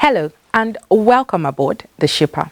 Hello and welcome aboard the Shipper,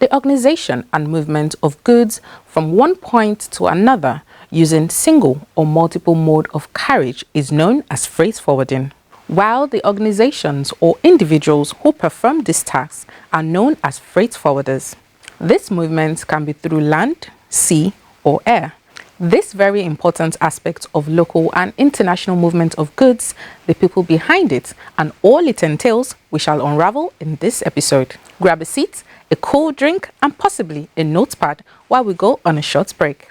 the organization and movement of goods from one point to another using single or multiple mode of carriage is known as freight forwarding, while the organizations or individuals who perform this task are known as freight forwarders. This movement can be through land, sea or air. This very important aspect of local and international movement of goods, the people behind it, and all it entails, we shall unravel in this episode. Grab a seat, a cold drink, and possibly a notepad while we go on a short break.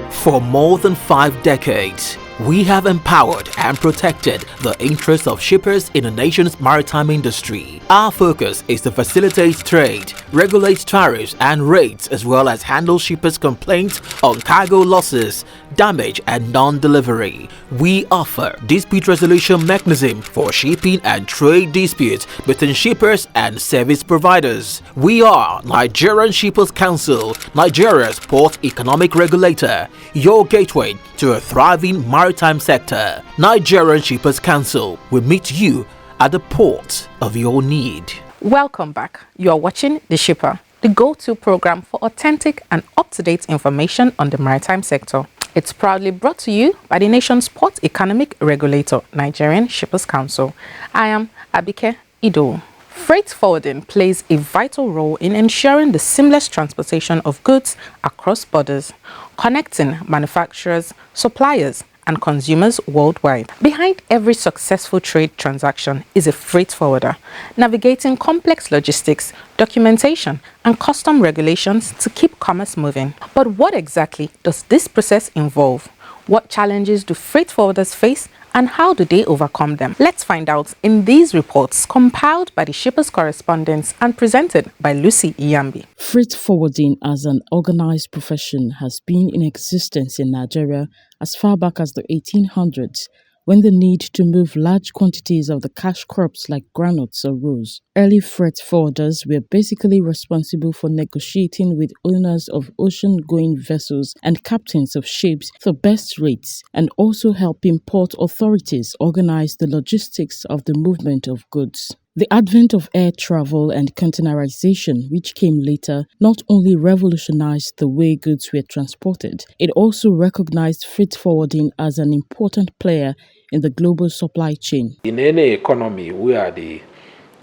For more than 5 decades, we have empowered and protected the interests of shippers in the nation's maritime industry. Our focus is to facilitate trade, regulate tariffs and rates, as well as handle shippers' complaints on cargo losses, damage and non-delivery. We offer dispute resolution mechanism for shipping and trade disputes between shippers and service providers. We are Nigerian Shippers Council, Nigeria's port economic regulator, your gateway to a thriving maritime sector. Nigerian Shippers Council will meet you at the port of your need. Welcome back. You are watching The Shipper, the go-to program for authentic and up-to-date information on the maritime sector. It's proudly brought to you by the nation's port economic regulator, Nigerian Shippers Council. I am Abike Ido. Freight forwarding plays a vital role in ensuring the seamless transportation of goods across borders, connecting manufacturers, suppliers, and consumers worldwide. Behind every successful trade transaction is a freight forwarder, navigating complex logistics, documentation, and custom regulations to keep commerce moving. But what exactly does this process involve? What challenges do freight forwarders face, and how do they overcome them? Let's find out in these reports compiled by the Shippers Correspondents and presented by Lucy Iyambi. Freight forwarding as an organized profession has been in existence in Nigeria as far back as the 1800s, when the need to move large quantities of the cash crops like groundnuts arose. Early freight forwarders were basically responsible for negotiating with owners of ocean-going vessels and captains of ships for best rates, and also helping port authorities organize the logistics of the movement of goods. The advent of air travel and containerization, which came later, not only revolutionized the way goods were transported, it also recognized freight forwarding as an important player in the global supply chain. In any economy, we are the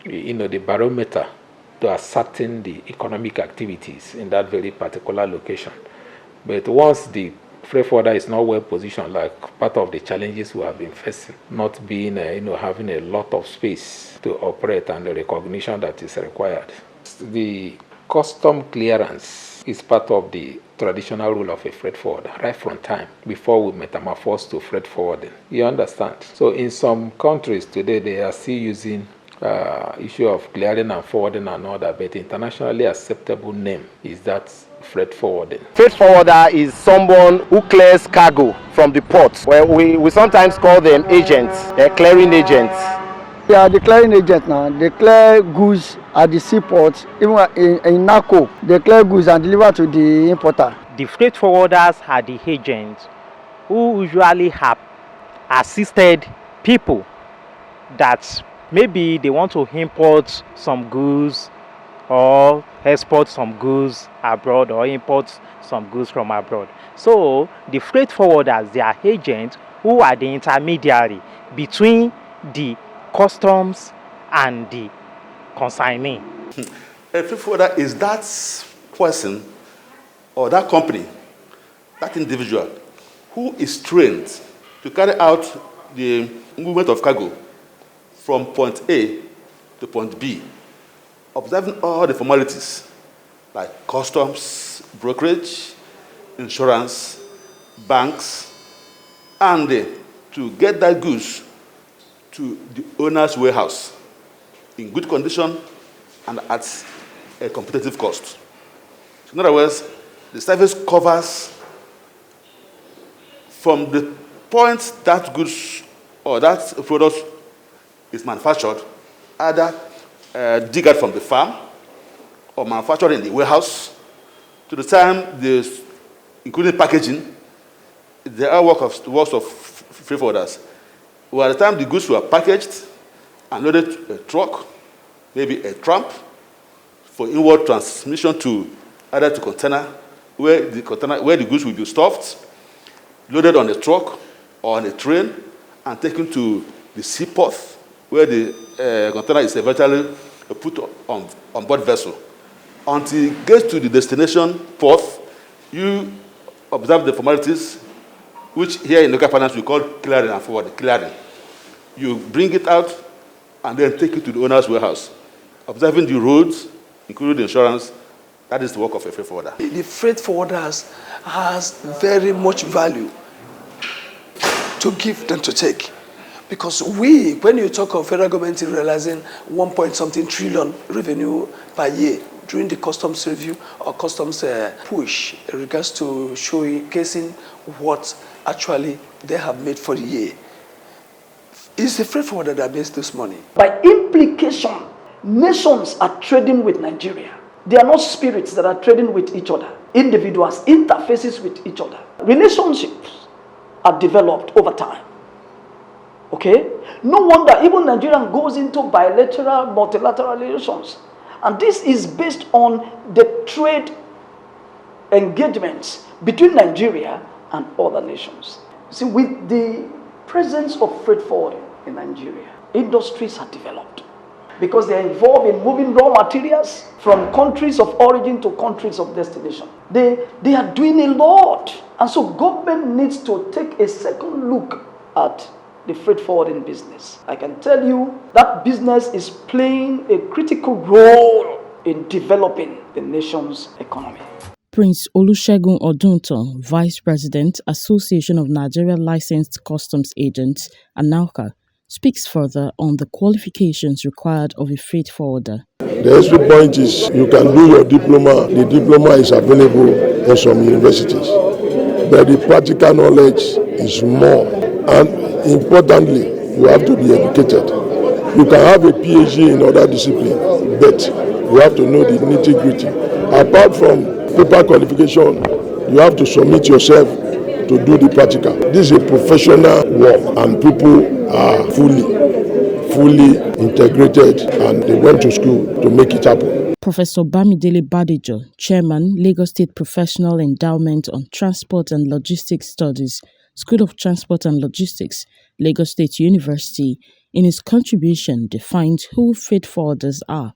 barometer to ascertain the economic activities in that very particular location. But once the freight forwarder is not well positioned, like part of the challenges we have been facing, not being, having a lot of space to operate and the recognition that is required. The custom clearance is part of the traditional role of a freight forwarder, right from time before we metamorphose to freight forwarding. You understand? So in some countries today, they are still using issue of clearing and forwarding and all that, but internationally acceptable name is that freight forwarding. Freight forwarder is someone who clears cargo from the port. Well, we sometimes call them agents, clearing agents. They are the clearing agents now. They clear goods at the seaport, even in NACO. They clear goods and deliver to the importer. The freight forwarders are the agents who usually have assisted people that maybe they want to import some goods or export some goods abroad or import some goods from abroad. So the freight forwarders, they are agents who are the intermediary between the customs and the consignee. A freight forwarder is that person or that company, that individual, who is trained to carry out the movement of cargo from point A to point B, observing all the formalities like customs, brokerage, insurance, banks, and to get that goods to the owner's warehouse in good condition and at a competitive cost. In other words, the service covers from the point that goods or that product is manufactured, either dig out from the farm or manufactured in the warehouse, to the time, including packaging, there are works of freight forwarders. By the time the goods were packaged and loaded to a truck, maybe a tramp, for inward transmission to either to container, where the goods will be stuffed, loaded on a truck or on a train, and taken to the seaport, where the container is eventually put on board vessel. Until it gets to the destination port, you observe the formalities, which here in local finance we call clearing and forwarding. Clearing. You bring it out and then take it to the owner's warehouse. Observing the roads, including the insurance, that is the work of a freight forwarder. The freight forwarders has very much value to give than to take. Because when you talk of federal government realizing 1 trillion revenue per year during the customs review or customs push in regards to showcasing what actually they have made for the year, it's the freight forwarder that makes this money. By implication, nations are trading with Nigeria. They are not spirits that are trading with each other. Individuals, interfaces with each other. Relationships are developed over time. Okay? No wonder even Nigeria goes into bilateral, multilateral relations. And this is based on the trade engagements between Nigeria and other nations. See, with the presence of freight forwarding in Nigeria, industries are developed because they are involved in moving raw materials from countries of origin to countries of destination. They are doing a lot. And so government needs to take a second look at the freight forwarding business. I can tell you that business is playing a critical role in developing the nation's economy. Prince Olusegun Odunton, Vice President, Association of Nigeria Licensed Customs Agents, ANALCA, speaks further on the qualifications required of a freight forwarder. The entry point is you can do your diploma. The diploma is available in some universities. But the practical knowledge is more. And importantly, you have to be educated. You can have a PhD in other disciplines, but you have to know the nitty-gritty. Apart from paper qualification, you have to submit yourself to do the practical. This is a professional work, and people are fully integrated, and they went to school to make it happen. Professor Bamidele Badejo, Chairman, Lagos State Professional Endowment on Transport and Logistics Studies, School of Transport and Logistics, Lagos State University, in his contribution defined who freight forwarders are,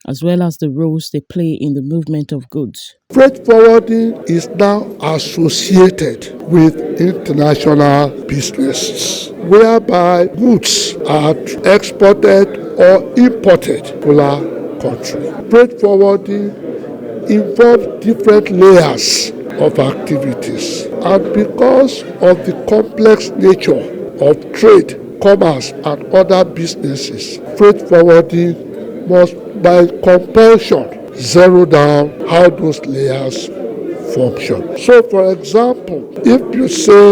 as well as the roles they play in the movement of goods. Freight forwarding is now associated with international business, whereby goods are exported or imported to our country. Freight forwarding involves different layers of activities, and because of the complex nature of trade, commerce, and other businesses, freight forwarding must, by compulsion, zero down how those layers function. So, for example, if you say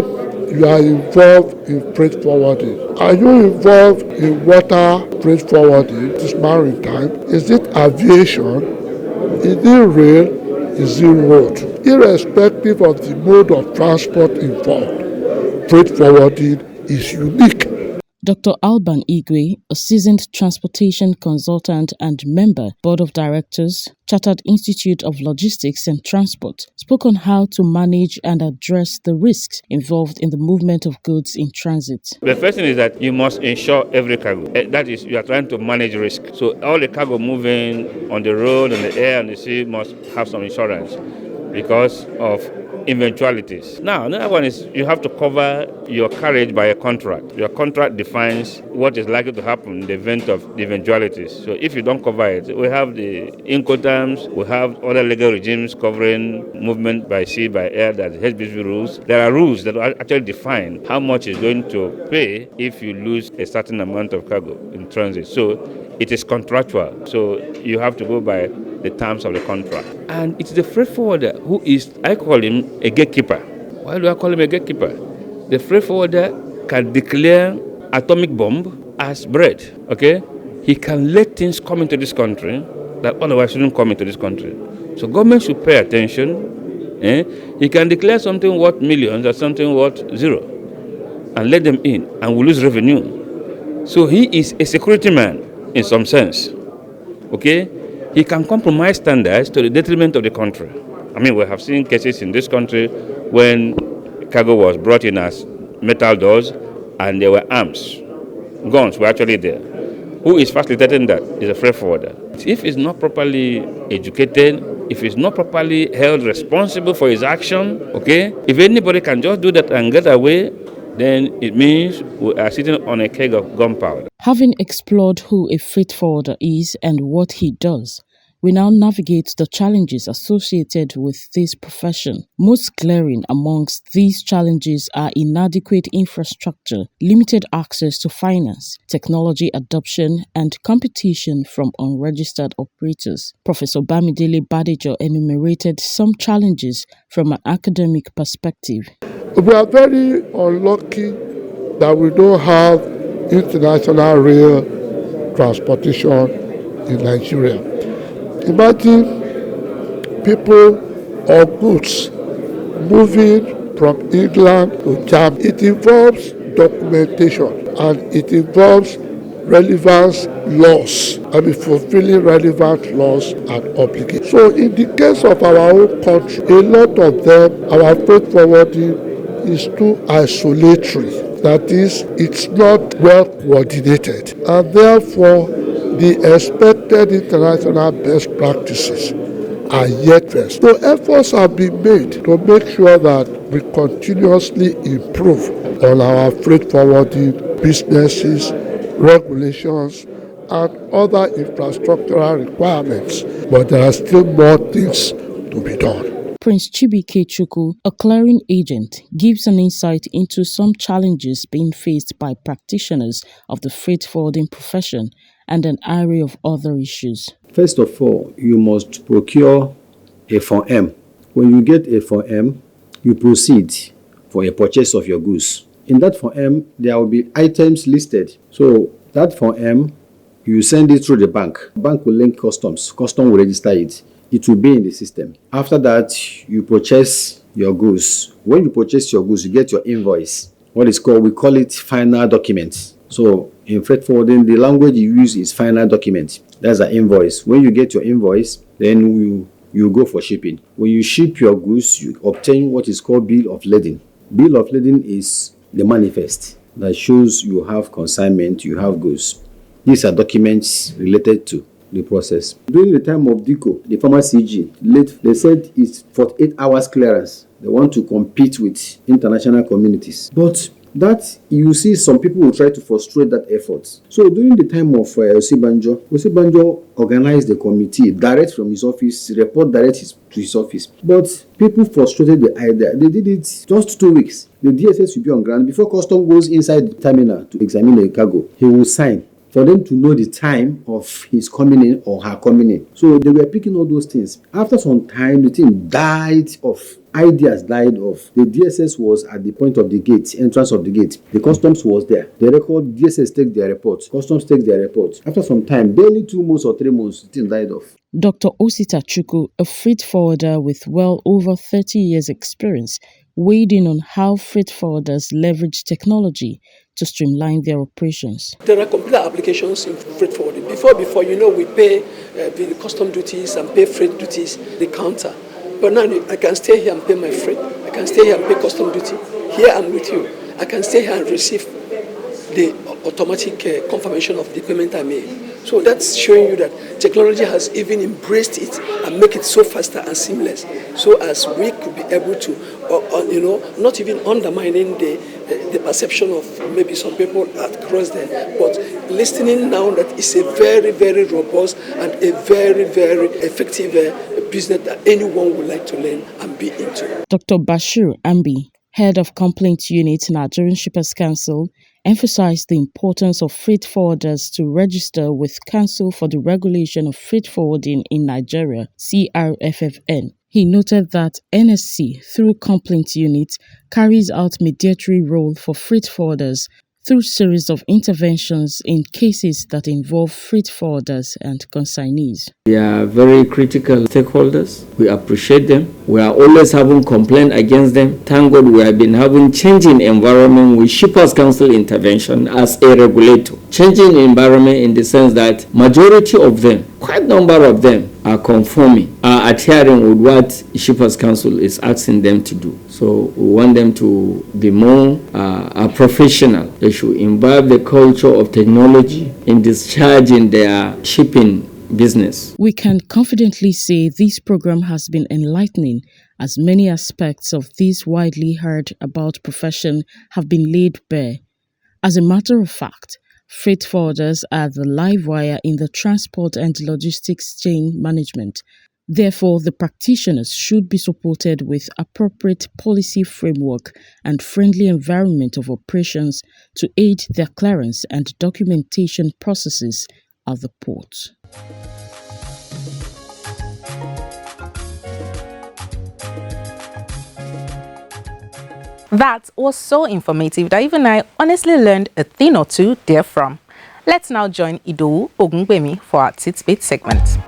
you are involved in freight forwarding, are you involved in water freight forwarding? Is it maritime? Is it aviation? Is it rail? Is it road? Irrespective of the mode of transport involved, freight forwarding is unique. Dr. Alban Igwe, a seasoned transportation consultant and member, Board of Directors, Chartered Institute of Logistics and Transport, spoke on how to manage and address the risks involved in the movement of goods in transit. The first thing is that you must insure every cargo. That is, you are trying to manage risk. So all the cargo moving on the road, on the air, on the sea must have some insurance because of eventualities. Now, another one is you have to cover your carriage by a contract. Your contract defines what is likely to happen in the event of the eventualities. So if you don't cover it, we have the Incoterms, we have other legal regimes covering movement by sea, by air, that's HBC rules. There are rules that actually define how much is going to pay if you lose a certain amount of cargo in transit. So it is contractual. So you have to go by the terms of the contract. And it's the freight forwarder who is, I call him a gatekeeper. Why do I call him a gatekeeper? The freight forwarder can declare atomic bomb as bread, okay? He can let things come into this country that otherwise shouldn't come into this country. So government should pay attention. He can declare something worth millions or something worth zero and let them in and we lose revenue. So he is a security man in some sense, okay? He can compromise standards to the detriment of the country. I mean, we have seen cases in this country when cargo was brought in as metal doors and there were arms. Guns were actually there. Who is facilitating that is a freight forwarder. If he's not properly educated, if he's not properly held responsible for his action, okay, if anybody can just do that and get away, then it means we are sitting on a keg of gunpowder. Having explored who a freight forwarder is and what he does, we now navigate the challenges associated with this profession. Most glaring amongst these challenges are inadequate infrastructure, limited access to finance, technology adoption, and competition from unregistered operators. Professor Bamidele Badejo enumerated some challenges from an academic perspective. We are very unlucky that we don't have international rail transportation in Nigeria. Imagine people or goods moving from England to Germany. It involves documentation and it involves relevant laws. Fulfilling relevant laws and obligations. So in the case of our own country, a lot of them, our freight forwarding is too isolatory. That is, it's not well coordinated. And therefore, the expected international best practices are yet first. So efforts have been made to make sure that we continuously improve on our freight forwarding businesses, regulations, and other infrastructural requirements. But there are still more things to be done. Prince Chibuike Chukwu, a clearing agent, gives an insight into some challenges being faced by practitioners of the freight forwarding profession and an array of other issues. First of all, you must procure a Form M. When you get a Form M, you proceed for a purchase of your goods. In that Form M, there will be items listed. So that Form M, you send it through the bank. The bank will link customs. Custom will register it. It will be in the system. After that, you purchase your goods. When you purchase your goods, you get your invoice. We call it final document. So in freight forwarding, the language you use is final document. That's an invoice. When you get your invoice, then you go for shipping. When you ship your goods, you obtain what is called bill of lading. Bill of lading is the manifest that shows you have consignment, you have goods. These are documents related to the process. During the time of DICO, the former CG, they said it's 48 hours clearance. They want to compete with international communities. But that, you see, some people will try to frustrate that effort. So during the time of Osibanjo organized the committee, direct from his office, report direct to his office. But people frustrated the idea. They did it just 2 weeks. The DSS will be on ground. Before custom goes inside the terminal to examine the cargo, he will sign for them to know the time of his coming in or her coming in. So they were picking all those things. After some time, the thing died off. Ideas died off. The DSS was at the point of the gate, entrance of the gate. The customs was there. The record, DSS take their report. Customs take their report. After some time, barely 2 months or 3 months, the thing died off. Dr. Osita Chukwu, a freight forwarder with well over 30 years experience, weighed in on how freight forwarders leverage technology to streamline their operations. There are computer applications in freight forwarding. Before, we pay the custom duties and pay freight duties, the counter. But now I can stay here and pay my freight. I can stay here and pay custom duty. Here I'm with you. I can stay here and receive the automatic confirmation of the payment I made. So that's showing you that technology has even embraced it and make it so faster and seamless, so as we could be able to, not even undermining the perception of maybe some people across there, but listening now that it's a very, very robust and a very, very effective business that anyone would like to learn and be into. Dr. Bashir Ambi, head of Complaint Unit, Nigerian Shippers Council, emphasized the importance of freight forwarders to register with Council for the Regulation of Freight Forwarding in Nigeria, CRFFN. He noted that NSC, through Complaint Unit, carries out mediatory role for freight forwarders through series of interventions in cases that involve freight forwarders and consignees. They are very critical stakeholders. We appreciate them. We are always having complaint against them. Thank God we have been having changing environment with Shippers Council intervention as a regulator. Changing environment in the sense that majority of them, quite a number of them, are conforming, are adhering with what Shippers Council is asking them to do. So we want them to be more professional. They should imbibe the culture of technology in discharging their shipping business. We can confidently say this program has been enlightening, as many aspects of this widely heard about profession have been laid bare. As a matter of fact, freight forwarders are the live wire in the transport and logistics chain management. Therefore, the practitioners should be supported with appropriate policy framework and friendly environment of operations to aid their clearance and documentation processes at the port. That was so informative that even I honestly learned a thing or two therefrom. Let's now join Idowu Ogungbemi for our Titbit segment.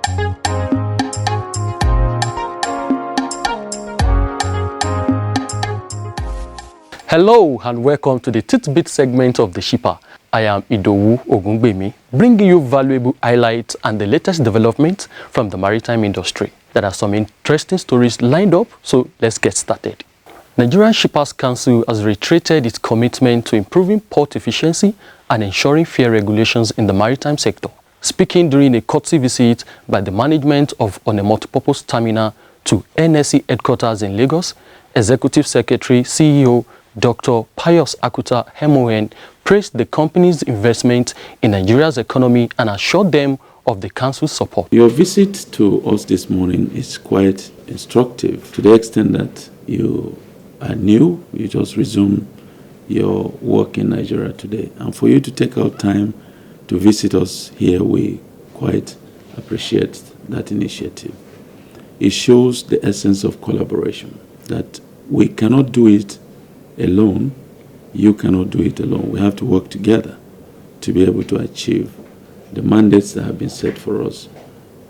Hello and welcome to the Titbit segment of The Shipper. I am Idowu Ogungbemi, bringing you valuable highlights and the latest developments from the maritime industry. There are some interesting stories lined up, so let's get started. Nigerian Shippers Council has reiterated its commitment to improving port efficiency and ensuring fair regulations in the maritime sector. Speaking during a courtesy visit by the management of on a multipurpose terminal to NSC headquarters in Lagos, Executive Secretary CEO Dr. Pius Akuta MON praised the company's investment in Nigeria's economy and assured them of the council's support. Your visit to us this morning is quite instructive to the extent that you are new, you just resumed your work in Nigeria today. And for you to take out time to visit us here, we quite appreciate that initiative. It shows the essence of collaboration, that we cannot do it alone, you cannot do it alone. We have to work together to be able to achieve the mandates that have been set for us,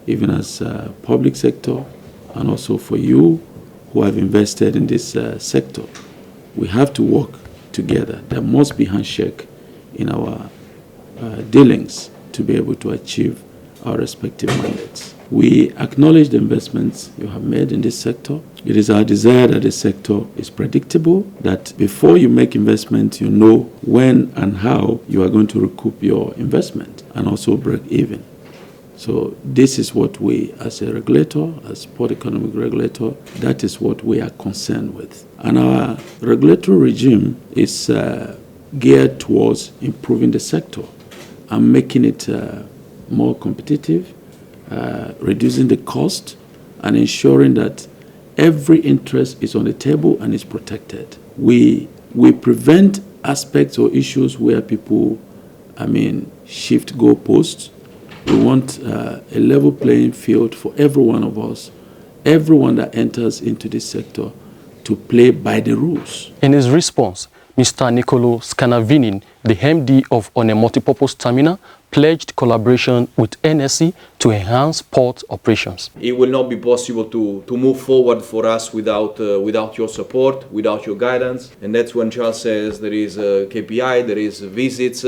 even as public sector, and also for you who have invested in this sector. We have to work together. There must be handshake in our dealings to be able to achieve our respective mandates. We acknowledge the investments you have made in this sector. It is our desire that the sector is predictable, that before you make investment, you know when and how you are going to recoup your investment and also break even. So this is what we, as a regulator, as port economic regulator, that is what we are concerned with. And our regulatory regime is geared towards improving the sector and making it more competitive, reducing the cost, and ensuring that every interest is on the table and is protected. We prevent aspects or issues where people, shift goalposts. We want a level playing field for every one of us, everyone that enters into this sector, to play by the rules. In his response, Mr. Nicolo Scanavinin, the MD of On a Multipurpose Terminal, pledged collaboration with NSE to enhance port operations. It will not be possible to move forward for us without your support, without your guidance. And that's when Charles says there is a KPI, there is visits.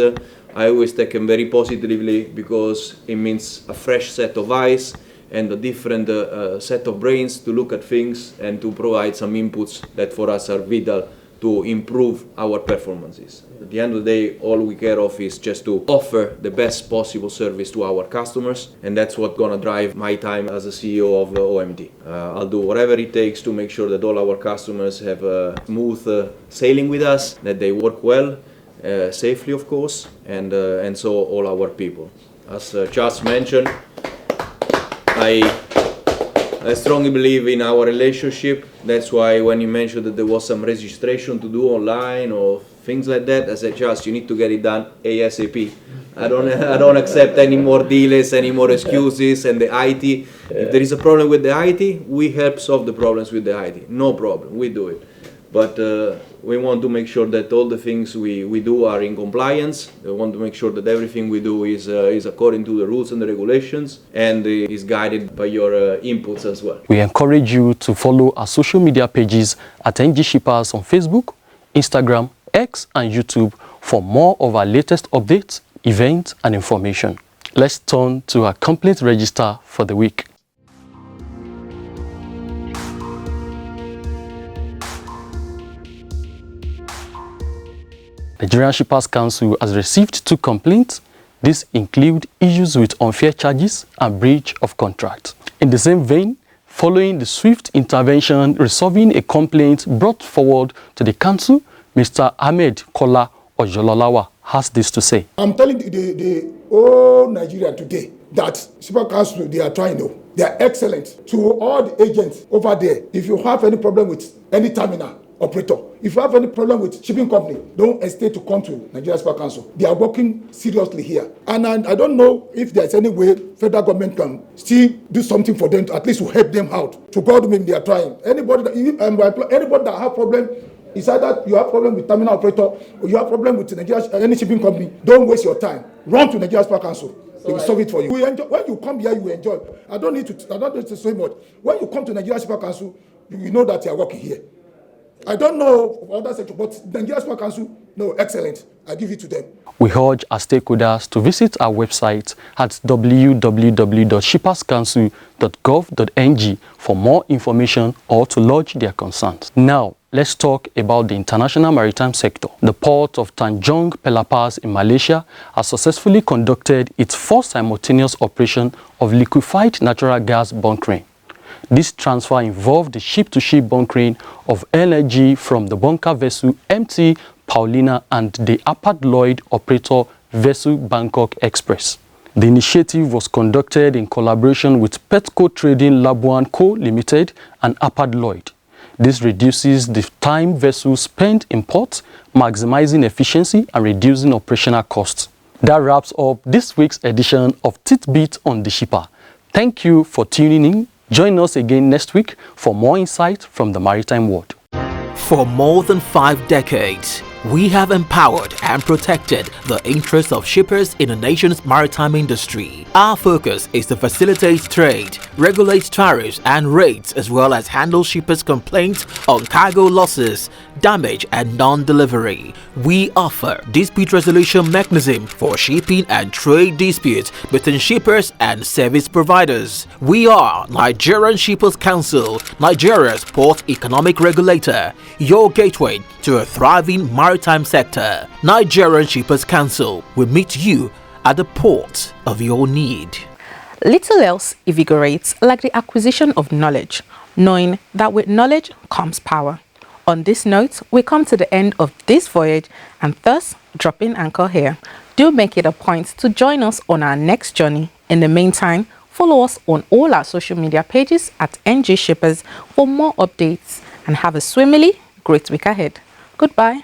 I always take them very positively because it means a fresh set of eyes and a different set of brains to look at things and to provide some inputs that for us are vital to improve our performances. At the end of the day, all we care of is just to offer the best possible service to our customers, and that's what's gonna drive my time as a CEO of OMT. I'll do whatever it takes to make sure that all our customers have smooth sailing with us, that they work well, safely of course, and so all our people. As Charles mentioned, I strongly believe in our relationship. That's why when you mentioned that there was some registration to do online or things like that, I said, Charles, you need to get it done ASAP. I don't accept any more delays, any more excuses, and the IT. If there is a problem with the IT, we help solve the problems with the IT. No problem, we do it. But we want to make sure that all the things we do are in compliance. We want to make sure that everything we do is according to the rules and the regulations and is guided by your inputs as well. We encourage you to follow our social media pages at NG Shippers on Facebook, Instagram, X and YouTube for more of our latest updates, events and information. Let's turn to our complaint register for the week. Nigerian Shippers Council has received 2 complaints. These include issues with unfair charges and breach of contract. In the same vein, following the swift intervention resolving a complaint brought forward to the council, Mr. Ahmed Kola Ojololawa has this to say. I'm telling the whole Nigeria today that Shippers Council, they are trying to. They are excellent. To all the agents over there, if you have any problem with any terminal operator, if you have any problem with shipping company, don't hesitate to come to Nigeria Shippers Council. They are working seriously here. And I don't know if there's any way federal government can still do something for them to at least to help them out. To God, maybe they are trying. Anybody that have problem, it's either you have problem with terminal operator or you have problem with any shipping company, don't waste your time. Run to Nigeria Shippers Council. They will solve it for you. When you come here, you enjoy. I don't need to say much. When you come to Nigeria Shippers Council, you know that you are working here. I don't know of other sectors, but Nigeria Shippers Council, no, excellent. I give it to them. We urge our stakeholders to visit our website at www.shipperscouncil.gov.ng for more information or to lodge their concerns. Now, let's talk about the international maritime sector. The port of Tanjung Pelapas in Malaysia has successfully conducted its first simultaneous operation of liquefied natural gas bunkering. This transfer involved the ship-to-ship bunkering of LNG from the bunker vessel MT Paulina and the Hapag-Lloyd operator vessel Bangkok Express. The initiative was conducted in collaboration with Petco Trading Labuan Co. Limited and Hapag-Lloyd. This reduces the time vessels spend in port, maximizing efficiency and reducing operational costs. That wraps up this week's edition of Titbit on the Shipper. Thank you for tuning in. Join us again next week for more insight from the maritime world. For more than 5 decades, we have empowered and protected the interests of shippers in the nation's maritime industry. Our focus is to facilitate trade, regulate tariffs and rates, as well as handle shippers' complaints on cargo losses, damage and non-delivery. We offer dispute resolution mechanism for shipping and trade disputes between shippers and service providers. We are Nigerian Shippers Council, Nigeria's port economic regulator, your gateway to a thriving maritime sector. Nigerian Shippers Council will meet you at the port of your need. Little else invigorates like the acquisition of knowledge, knowing that with knowledge comes power. On this note, we come to the end of this voyage and thus dropping anchor here. Do make it a point to join us on our next journey. In the meantime, follow us on all our social media pages at NG Shippers for more updates and have a swimmingly great week ahead. Goodbye.